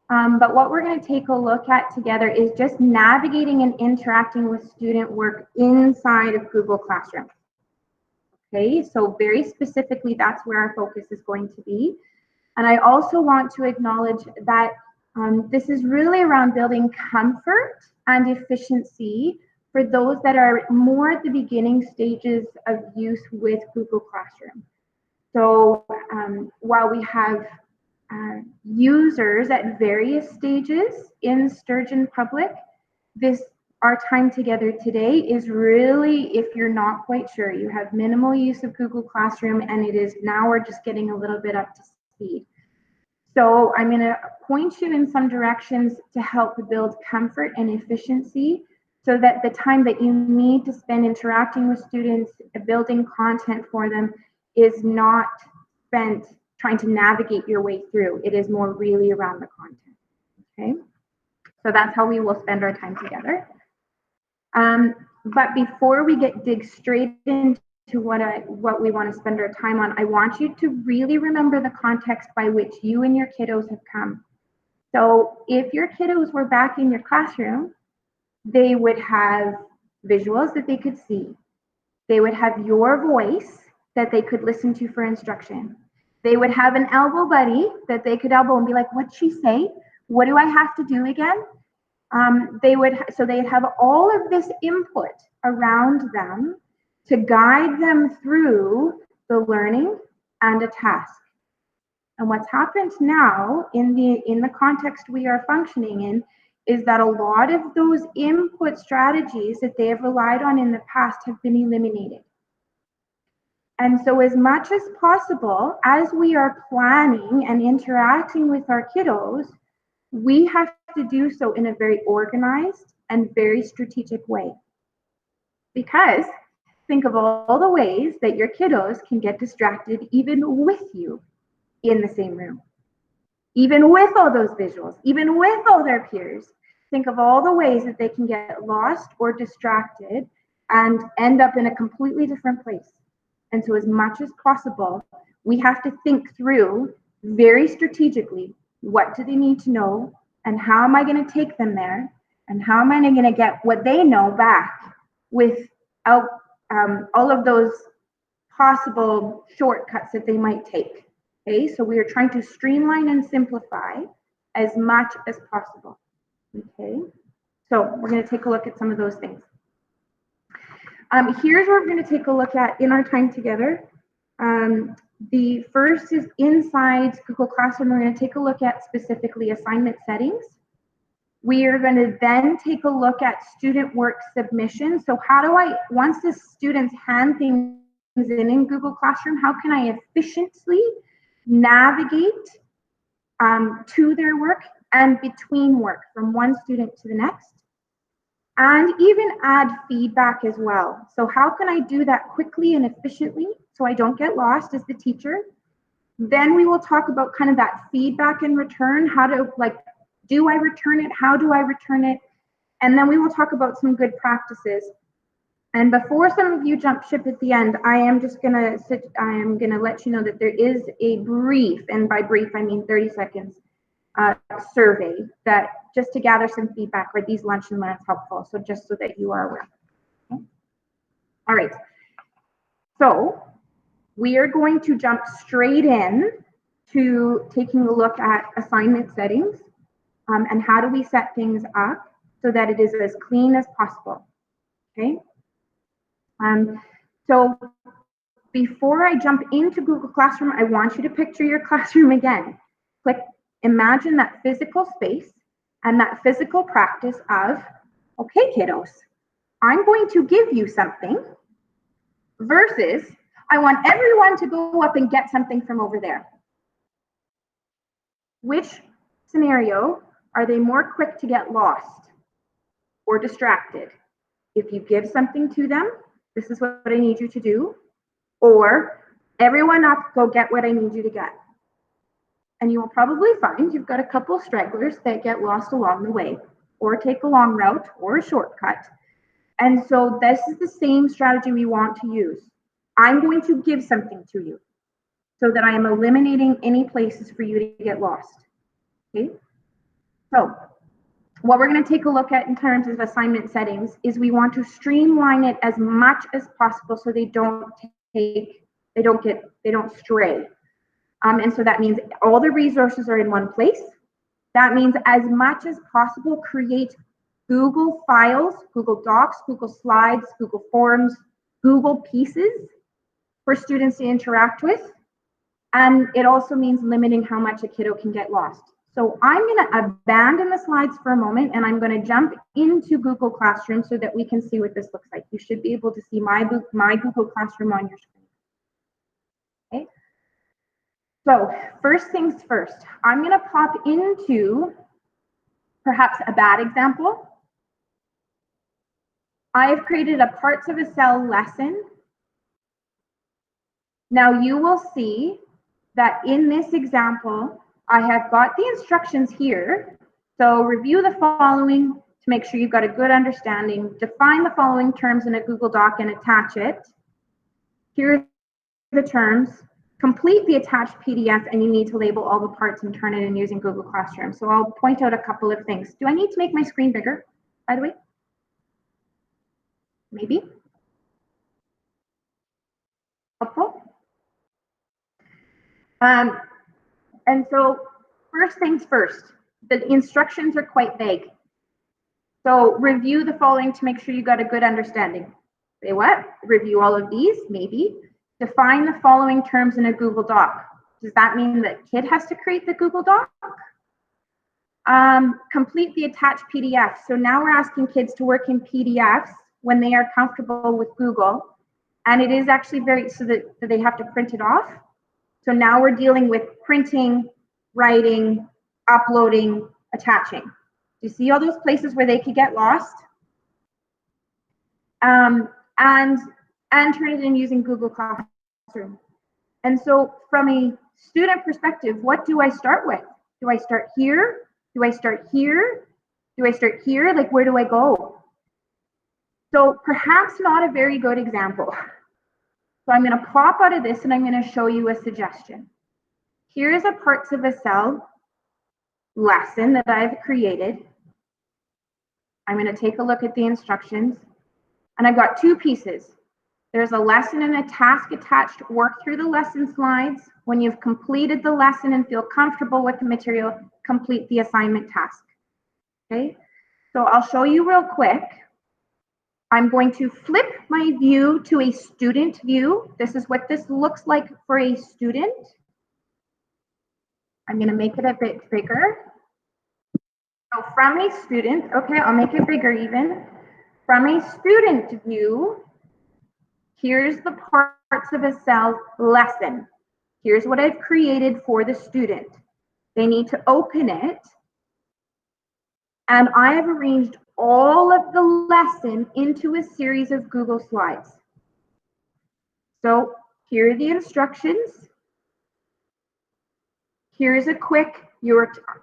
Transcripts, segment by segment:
But what we're going to take a look at together is just navigating and interacting with student work inside of Google Classroom. Okay, so very specifically, that's where our focus is going to be. And I also want to acknowledge that this is really around building comfort and efficiency for those that are more at the beginning stages of use with Google Classroom. So while we have users at various stages in Sturgeon Public, our time together today is really, if you're not quite sure, you have minimal use of Google Classroom, and it is now we're just getting a little bit up to speed. So I'm going to point you in some directions to help build comfort and efficiency so that the time that you need to spend interacting with students, building content for them, is not spent trying to navigate your way through. It is more really around the content. Okay, so that's how we will spend our time together. But before we dig straight into what we want to spend our time on, I want you to really remember the context by which you and your kiddos have come. So if your kiddos were back in your classroom, they would have visuals that they could see. They would have your voice that they could listen to for instruction. They would have an elbow buddy that they could elbow and be like, what'd she say? What do I have to do again? They'd have all of this input around them to guide them through the learning and a task. And what's happened now in the context we are functioning in is that a lot of those input strategies that they have relied on in the past have been eliminated. And so as much as possible, as we are planning and interacting with our kiddos, we have to do so in a very organized and very strategic way. Because think of all the ways that your kiddos can get distracted even with you in the same room. Even with all those visuals, even with all their peers, think of all the ways that they can get lost or distracted and end up in a completely different place. And so as much as possible, we have to think through very strategically, what do they need to know and how am I going to take them there and how am I going to get what they know back without all of those possible shortcuts that they might take. Okay, so we are trying to streamline and simplify as much as possible. Okay, so we're going to take a look at some of those things. Here's what we're going to take a look at in our time together. The first is inside Google Classroom. We're going to take a look at specifically assignment settings. We are going to then take a look at student work submission. So how do I, once the students hand things in Google Classroom, how can I efficiently navigate to their work and between work from one student to the next? And even add feedback as well. So how can I do that quickly and efficiently so I don't get lost as the teacher? Then we will talk about kind of that feedback and return, how to, like, do I return it? How do I return it? And then we will talk about some good practices. And before some of you jump ship at the end, I am gonna let you know that there is a brief, and by brief I mean 30 seconds, survey that just to gather some feedback. Are these lunch and learns helpful? So just so that you are aware. Okay. All right. So we are going to jump straight in to taking a look at assignment settings and how do we set things up so that it is as clean as possible. Okay. So before I jump into Google Classroom, I want you to picture your classroom again. Imagine that physical space and that physical practice of, okay, kiddos, I'm going to give you something versus I want everyone to go up and get something from over there. Which scenario are they more quick to get lost or distracted? If you give something to them, this is what I need you to do, or everyone up, go get what I need you to get. And you will probably find you've got a couple stragglers that get lost along the way or take a long route or a shortcut. And so this is the same strategy we want to use. I'm going to give something to you so that I am eliminating any places for you to get lost. Okay. So what we're going to take a look at in terms of assignment settings is we want to streamline it as much as possible so they don't stray. And so that means all the resources are in one place. That means as much as possible, create Google files, Google Docs, Google Slides, Google Forms, Google pieces for students to interact with. And it also means limiting how much a kiddo can get lost. So I'm going to abandon the slides for a moment and I'm going to jump into Google Classroom so that we can see what this looks like. You should be able to see my Google Classroom on your screen. Okay. So first things first, I'm going to pop into perhaps a bad example. I have created a parts of a cell lesson. Now you will see that in this example, I have got the instructions here. So review the following to make sure you've got a good understanding. Define the following terms in a Google Doc and attach it. Here are the terms. Complete the attached PDF and you need to label all the parts and turn it in using Google Classroom. So I'll point out a couple of things. Do I need to make my screen bigger, by the way? Maybe. Helpful. And so first things first, the instructions are quite vague. So review the following to make sure you got a good understanding. Say what? Review all of these, maybe. Define the following terms in a Google Doc. Does that mean that kid has to create the Google Doc? Complete the attached PDF. So now we're asking kids to work in PDFs when they are comfortable with Google. And it is actually so that they have to print it off. So now we're dealing with printing, writing, uploading, attaching. Do you see all those places where they could get lost? And turn it in using Google Classroom. And so from a student perspective, what do I start with? Do I start here? Do I start here? Do I start here? Like, where do I go? So perhaps not a very good example. So I'm going to pop out of this and I'm going to show you a suggestion. Here is a parts of a cell lesson that I've created. I'm going to take a look at the instructions. And I've got two pieces. There's a lesson and a task attached. Work through the lesson slides. When you've completed the lesson and feel comfortable with the material, complete the assignment task. Okay, so I'll show you real quick. I'm going to flip my view to a student view. This is what this looks like for a student. I'm going to make it a bit bigger. So from a student, okay, I'll make it bigger even. From a student view, here's the parts of a cell lesson. Here's what I've created for the student. They need to open it. And I have arranged all of the lesson into a series of Google Slides. So here are the instructions. Here's a quick,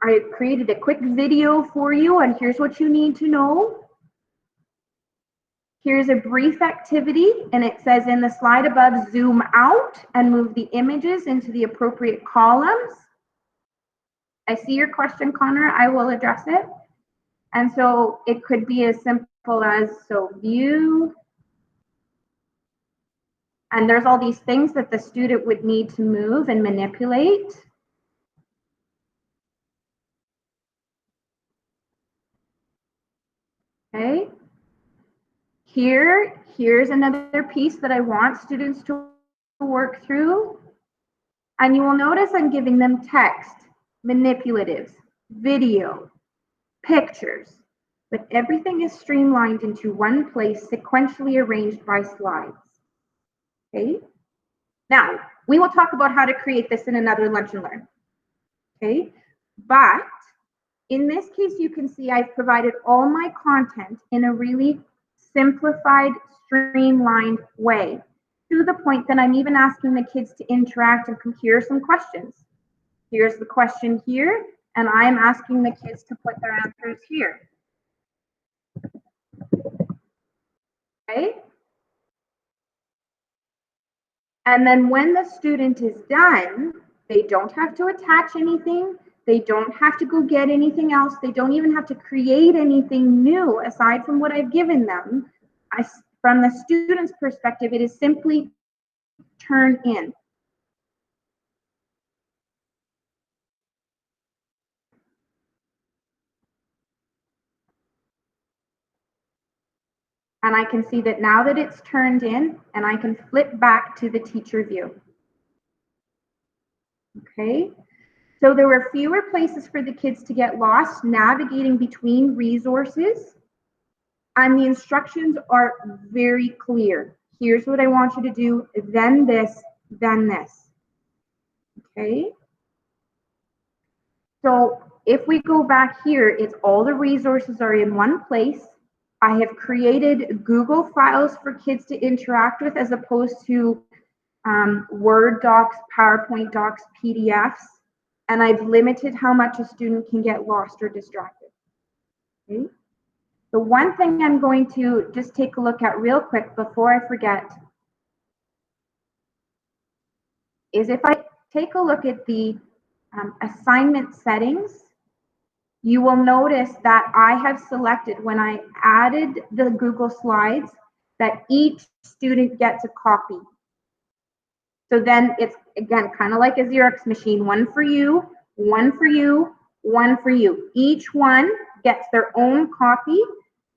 I created a quick video for you, and here's what you need to know. Here's a brief activity, and it says in the slide above, zoom out and move the images into the appropriate columns. I see your question, Connor. I will address it. And so it could be as simple as, so view, and there's all these things that the student would need to move and manipulate. Okay. Here's another piece that I want students to work through. And you will notice I'm giving them text, manipulatives, video, pictures, but everything is streamlined into one place, sequentially arranged by slides. Okay. Now, we will talk about how to create this in another Lunch and Learn. Okay. But in this case, you can see I've provided all my content in a really simplified, streamlined way, to the point that I'm even asking the kids to interact and here are some questions. Here's the question here, and I'm asking the kids to put their answers here. Okay? And then when the student is done, they don't have to attach anything. They don't have to go get anything else. They don't even have to create anything new aside from what I've given them. From the student's perspective, it is simply turn in. And I can see that now that it's turned in, and I can flip back to the teacher view. Okay, so there were fewer places for the kids to get lost navigating between resources, and the instructions are very clear. Here's what I want you to do, then this, then this. Okay, so if we go back here, it's all the resources are in one place. I have created Google files for kids to interact with as opposed to Word docs, PowerPoint docs, PDFs, and I've limited how much a student can get lost or distracted. Okay? The one thing I'm going to just take a look at real quick before I forget is if I take a look at the assignment settings, you will notice that I have selected when I added the Google Slides that each student gets a copy. So then it's, again, kind of like a Xerox machine, one for you, one for you, one for you. Each one gets their own copy.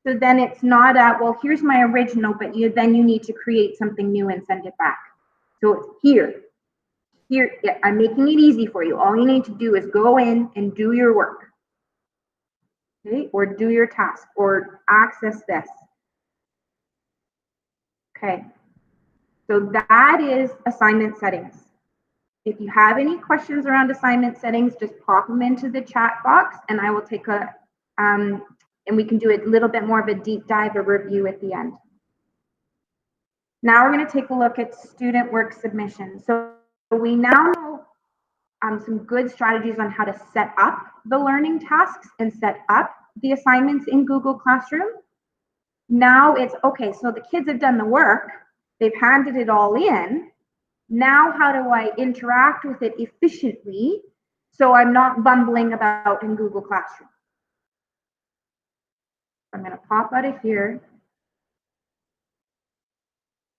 So then it's not a, well, here's my original, but then you need to create something new and send it back. So it's here. Here, I'm making it easy for you. All you need to do is go in and do your work. Okay, or do your task, or access this. Okay, so that is assignment settings. If you have any questions around assignment settings, just pop them into the chat box and I will take a, and we can do a little bit more of a deep dive or review at the end. Now we're going to take a look at student work submission. So we now know some good strategies on how to set up the learning tasks and set up the assignments in Google Classroom. Now it's, okay, so the kids have done the work, they've handed it all in. Now how do I interact with it efficiently so I'm not bumbling about in Google Classroom? I'm going to pop out of here.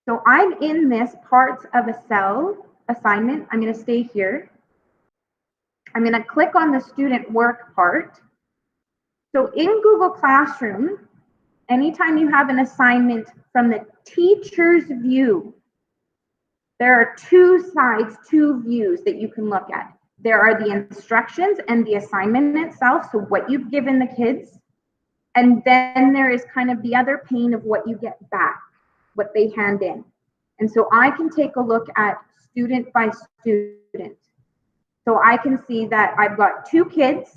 So I'm in this parts of a cell assignment. I'm going to stay here. I'm going to click on the student work part. So in Google Classroom, anytime you have an assignment from the teacher's view, there are two sides, two views that you can look at. There are the instructions and the assignment itself, so what you've given the kids, and then there is kind of the other pane of what you get back, what they hand in. And so I can take a look at student by student. So I can see that I've got two kids,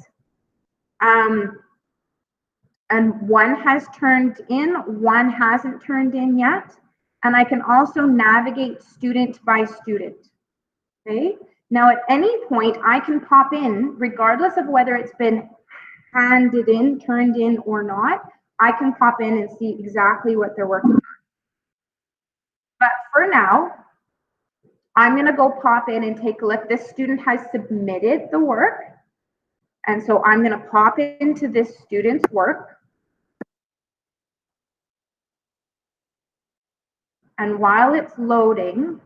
and one has turned in, one hasn't turned in yet. And I can also navigate student by student. Okay. Now at any point I can pop in, regardless of whether it's been handed in, turned in or not, I can pop in and see exactly what they're working on. But for now, I'm going to go pop in and take a look. This student has submitted the work. And so I'm going to pop into this student's work. And while it's loading,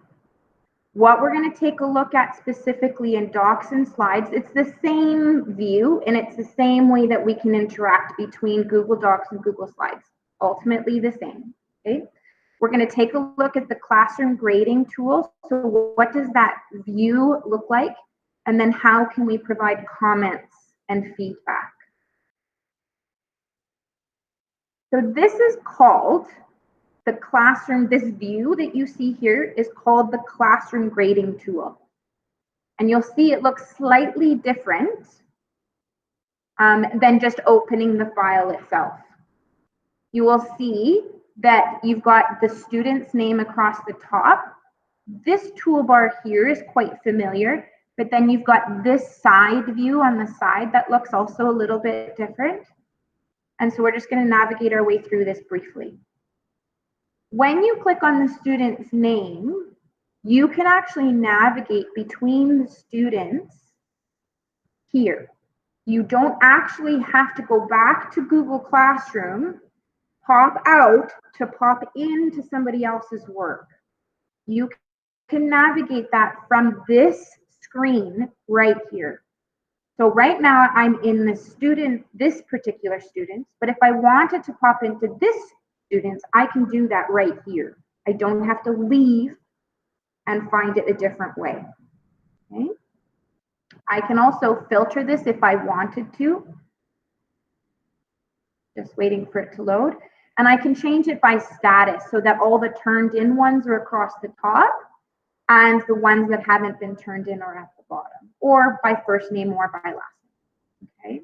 what we're going to take a look at specifically in docs and slides, it's the same view and it's the same way that we can interact between Google Docs and Google Slides. Ultimately the same. Okay. We're going to take a look at the classroom grading tool. So what does that view look like? And then how can we provide comments and feedback? So this is called the classroom, this view that you see here is called the classroom grading tool. And you'll see it looks slightly different than just opening the file itself. You will see that you've got the student's name across the top. This toolbar here is quite familiar, but then you've got this side view on the side that looks also a little bit different. And so we're just going to navigate our way through this briefly. When you click on the student's name, you can actually navigate between the students here. You don't actually have to go back to Google Classroom, pop out to pop into somebody else's work. You can navigate that from this screen right here. So right now I'm in this particular student, but if I wanted to pop into this student, I can do that right here. I don't have to leave and find it a different way. Okay. I can also filter this if I wanted to. Just waiting for it to load. And I can change it by status so that all the turned in ones are across the top and the ones that haven't been turned in are at the bottom, or by first name or by last name. Okay.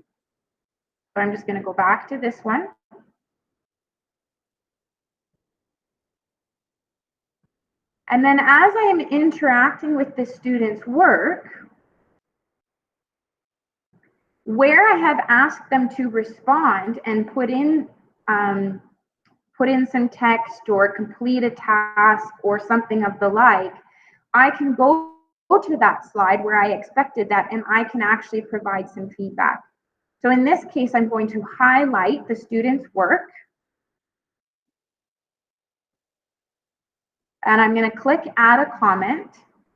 So I'm just going to go back to this one. And then as I am interacting with the student's work, where I have asked them to respond and put in some text or complete a task or something of the like, I can go to that slide where I expected that and I can actually provide some feedback. So in this case, I'm going to highlight the student's work. And I'm going to click add a comment.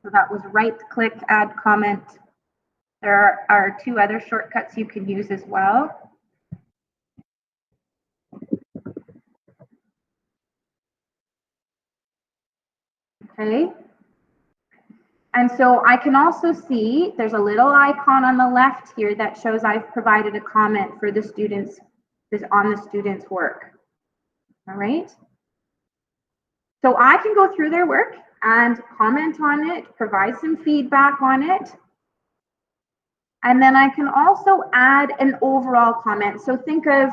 So that was right click, add comment. There are two other shortcuts you can use as well. Okay. And so I can also see there's a little icon on the left here that shows I've provided a comment for the students on the student's work. All right. So I can go through their work and comment on it, provide some feedback on it. And then I can also add an overall comment. So think of,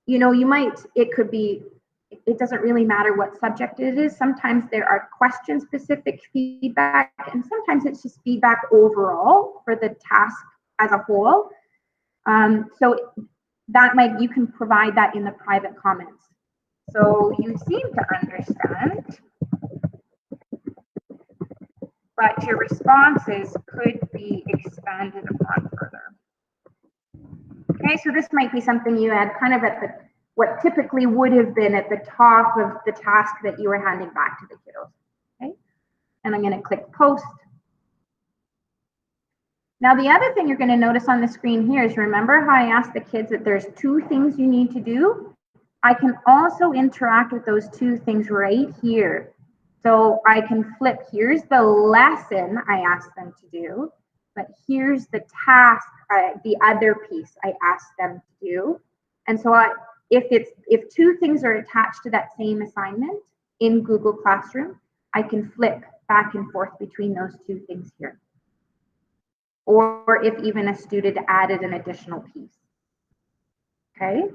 it could be, it doesn't really matter what subject it is. Sometimes there are question specific feedback and sometimes it's just feedback overall for the task as a whole. So you can provide that in the private comments. So you seem to understand, but your responses could be expanded upon further. Okay, so this might be something you add kind of at what typically would have been at the top of the task that you were handing back to the kiddos. Okay, and I'm going to click post. Now the other thing you're going to notice on the screen here is, remember how I asked the kids that there's two things you need to do? I can also interact with those two things right here. So I can flip, here's the lesson I asked them to do, but here's the task, the other piece I asked them to do. And so if two things are attached to that same assignment in Google Classroom, I can flip back and forth between those two things here. Or if even a student added an additional piece. Okay.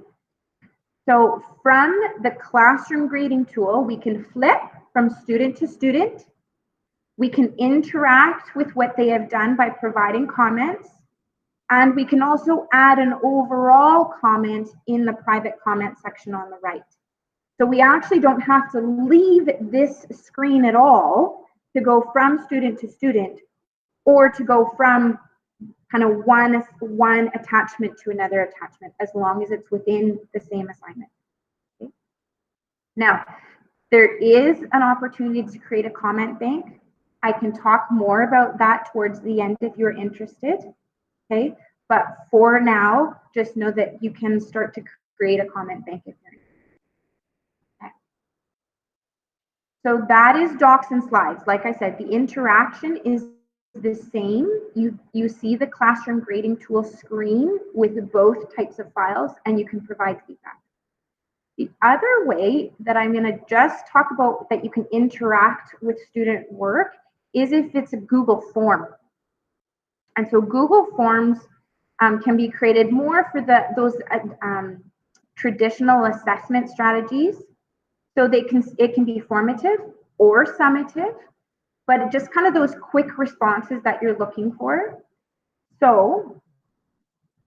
So from the classroom grading tool, we can flip from student to student. We can interact with what they have done by providing comments. And we can also add an overall comment in the private comment section on the right. So we actually don't have to leave this screen at all to go from student to student, or to go from kind of one attachment to another attachment, as long as it's within the same assignment. Okay. Now, there is an opportunity to create a comment bank. I can talk more about that towards the end if you're interested. Okay, but for now, just know that you can start to create a comment bank if you're interested. Okay. So that is docs and slides. Like I said, the interaction is the same. You see the classroom grading tool screen with both types of files, and you can provide feedback. The other way that I'm going to just talk about that you can interact with student work is if it's a Google form. And so Google Forms can be created more for those traditional assessment strategies. So it can be formative or summative, but just kind of those quick responses that you're looking for. So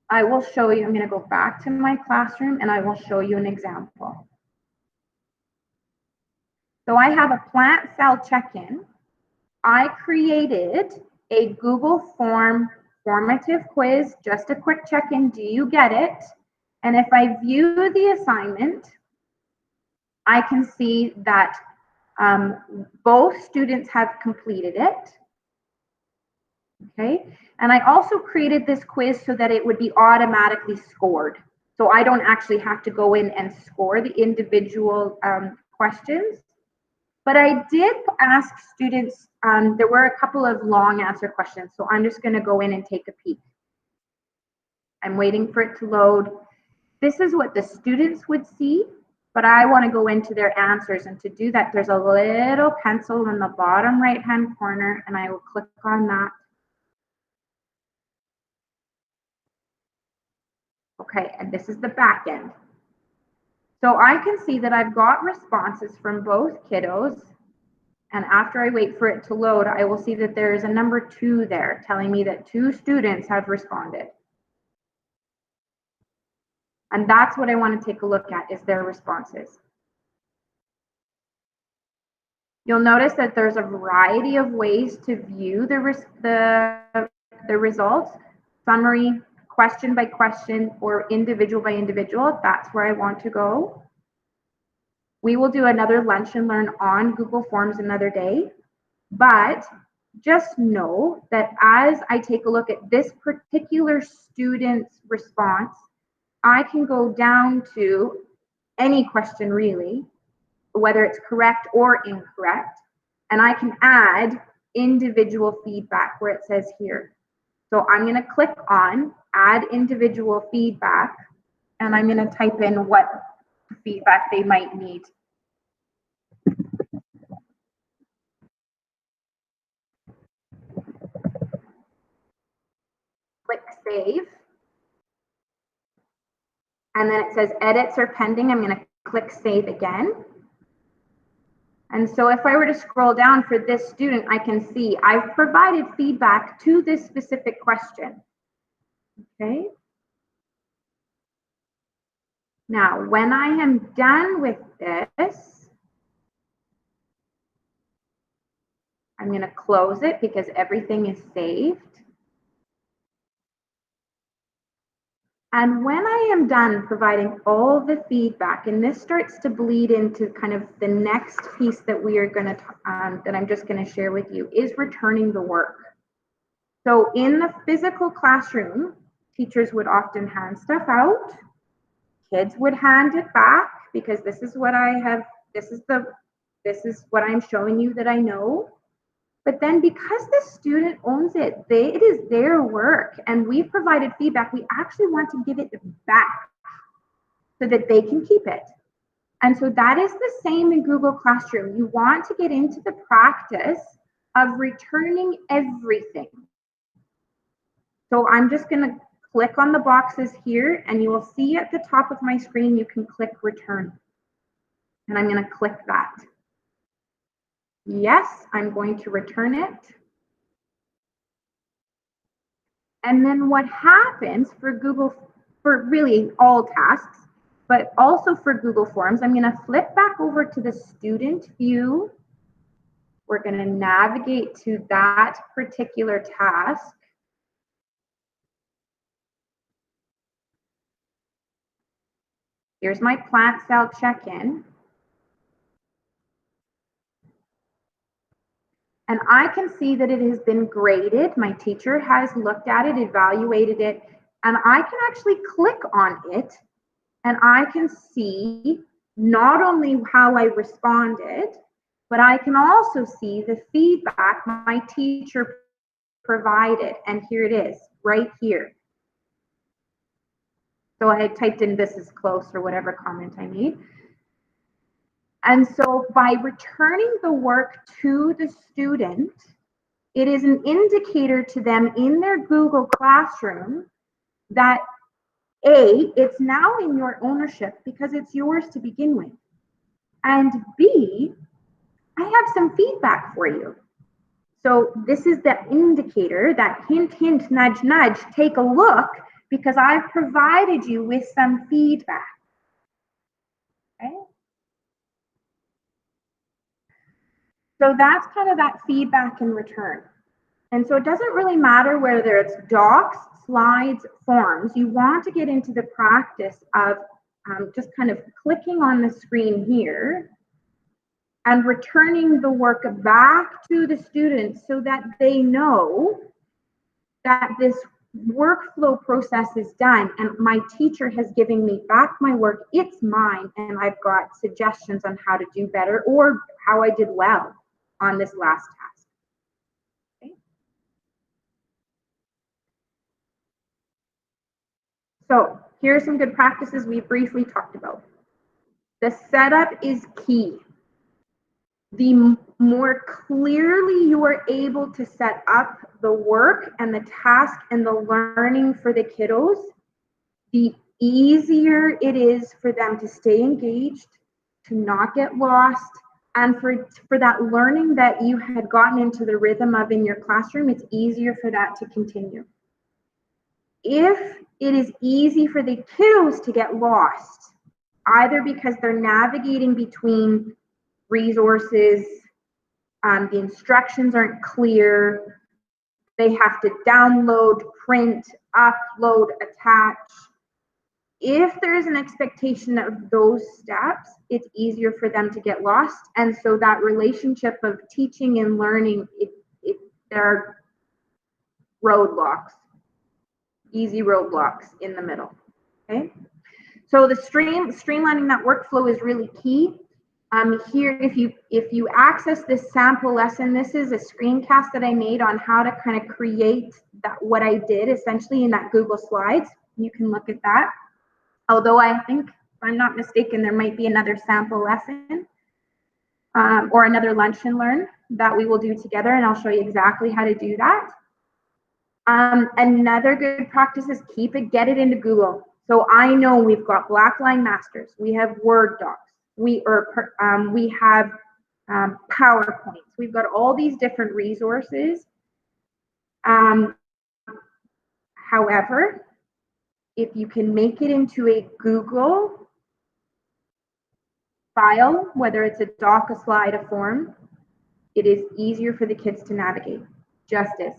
I will show you, I'm going to go back to my classroom and I will show you an example. So I have a plant cell check-in. I created a Google form formative quiz, just a quick check-in, do you get it? And if I view the assignment, I can see that both students have completed it. Okay, and I also created this quiz so that it would be automatically scored. So I don't actually have to go in and score the individual questions. But I did ask students, there were a couple of long answer questions, so I'm just going to go in and take a peek. I'm waiting for it to load. This is what the students would see, but I want to go into their answers, and to do that, there's a little pencil in the bottom right-hand corner, and I will click on that. Okay, and this is the back end. So I can see that I've got responses from both kiddos, and after I wait for it to load, I will see that there is a number 2 there telling me that 2 students have responded. And that's what I want to take a look at, is their responses. You'll notice that there's a variety of ways to view the results: summary, question by question, or individual by individual. That's where I want to go. We will do another lunch and learn on Google Forms another day, but just know that as I take a look at this particular student's response, I can go down to any question really, whether it's correct or incorrect, and I can add individual feedback where it says here. So I'm going to click on add individual feedback, and I'm going to type in what feedback they might need. Click save. And then it says edits are pending. I'm going to click save again. And so if I were to scroll down for this student, I can see I've provided feedback to this specific question. Okay. Now, when I am done with this, I'm going to close it because everything is saved. And when I am done providing all the feedback, and this starts to bleed into kind of the next piece that we are going to, that I'm just going to share with you, is returning the work. So in the physical classroom, teachers would often hand stuff out. Kids would hand it back because this is what I have, this is what I'm showing you that I know. But then because the student owns it, it is their work, and we've provided feedback, we actually want to give it back so that they can keep it. And so that is the same in Google Classroom. You want to get into the practice of returning everything. So I'm just going to click on the boxes here, and you will see at the top of my screen, you can click return. And I'm going to click that. Yes, I'm going to return it. And then what happens for Google, for really all tasks, but also for Google Forms, I'm going to flip back over to the student view. We're going to navigate to that particular task. Here's my plant cell check-in. And I can see that it has been graded. My teacher has looked at it, evaluated it, and I can actually click on it, and I can see not only how I responded, but I can also see the feedback my teacher provided. And here it is, right here. So I typed in "this is close" or whatever comment I made. And so by returning the work to the student, it is an indicator to them in their Google Classroom that A, it's now in your ownership because it's yours to begin with. And B, I have some feedback for you. So this is the indicator, that hint, hint, nudge, nudge, take a look, because I've provided you with some feedback. Okay? So that's kind of that feedback in return. And so it doesn't really matter whether it's docs, slides, forms. You want to get into the practice of just kind of clicking on the screen here and returning the work back to the students so that they know that this workflow process is done and my teacher has given me back my work. It's mine, and I've got suggestions on how to do better or how I did well on this last task. Okay. So here are some good practices we briefly talked about. The setup is key. The more clearly you are able to set up the work and the task and the learning for the kiddos, the easier it is for them to stay engaged, to not get lost, and for that learning that you had gotten into the rhythm of in your classroom, it's easier for that to continue. If it is easy for the kiddos to get lost, either because they're navigating between resources, the instructions aren't clear, they have to download, print, upload, attach. If there's an expectation of those steps, it's easier for them to get lost. And so that relationship of teaching and learning, there are roadblocks, easy roadblocks in the middle, okay? So the streamlining that workflow is really key. Here, if you access this sample lesson, this is a screencast that I made on how to kind of create what I did essentially in that Google Slides. You can look at that. Although I think, if I'm not mistaken, there might be another sample lesson or another Lunch and Learn that we will do together, and I'll show you exactly how to do that. Another good practice is get it into Google. So I know we've got Blackline Masters, we have Word docs, we have PowerPoints, we've got all these different resources. However, if you can make it into a Google file, whether it's a doc, a slide, a form, it is easier for the kids to navigate. Just as.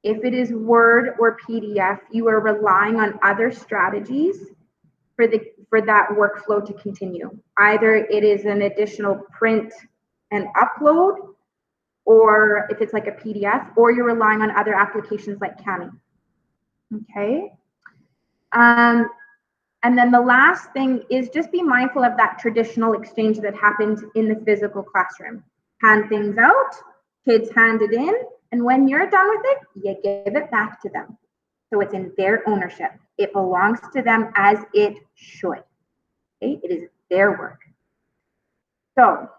If it is Word or PDF, you are relying on other strategies for that workflow to continue. Either it is an additional print and upload, or if it's like a PDF, or you're relying on other applications like Kami. Okay. And then the last thing is just be mindful of that traditional exchange that happens in the physical classroom. Hand things out, kids hand it in, and when you're done with it, you give it back to them. So it's in their ownership. It belongs to them as it should. Okay? It is their work. So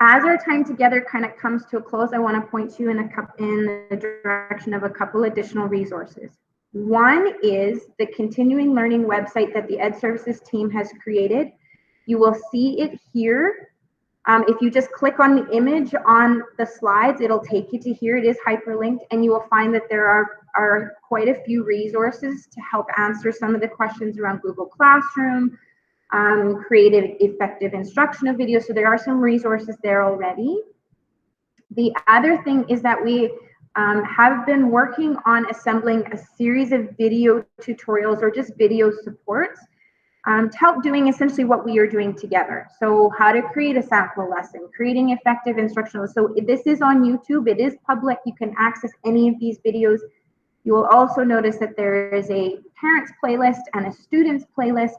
as our time together kind of comes to a close, I want to point you in the direction of a couple additional resources. One is the continuing learning website that the Ed Services team has created. You will see it here. If you just click on the image on the slides, it'll take you to here. It is hyperlinked, and you will find that there are quite a few resources to help answer some of the questions around Google Classroom, creative, effective instruction of videos. So there are some resources there already. The other thing is that we have been working on assembling a series of video tutorials or just video supports to help doing essentially what we are doing together. So how to create a sample lesson, creating effective instructional. So this is on YouTube, it is public, you can access any of these videos. You will also notice that there is a parents playlist and a students playlist,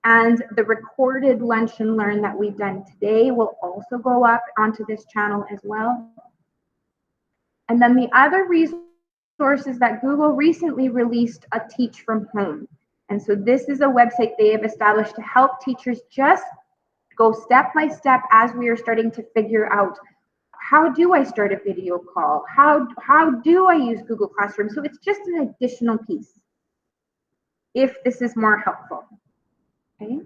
and the recorded Lunch and Learn that we've done today will also go up onto this channel as well. And then the other resource is that Google recently released a Teach from Home. And so this is a website they have established to help teachers just go step by step as we are starting to figure out, how do I start a video call? How do I use Google Classroom? So it's just an additional piece if this is more helpful. Okay.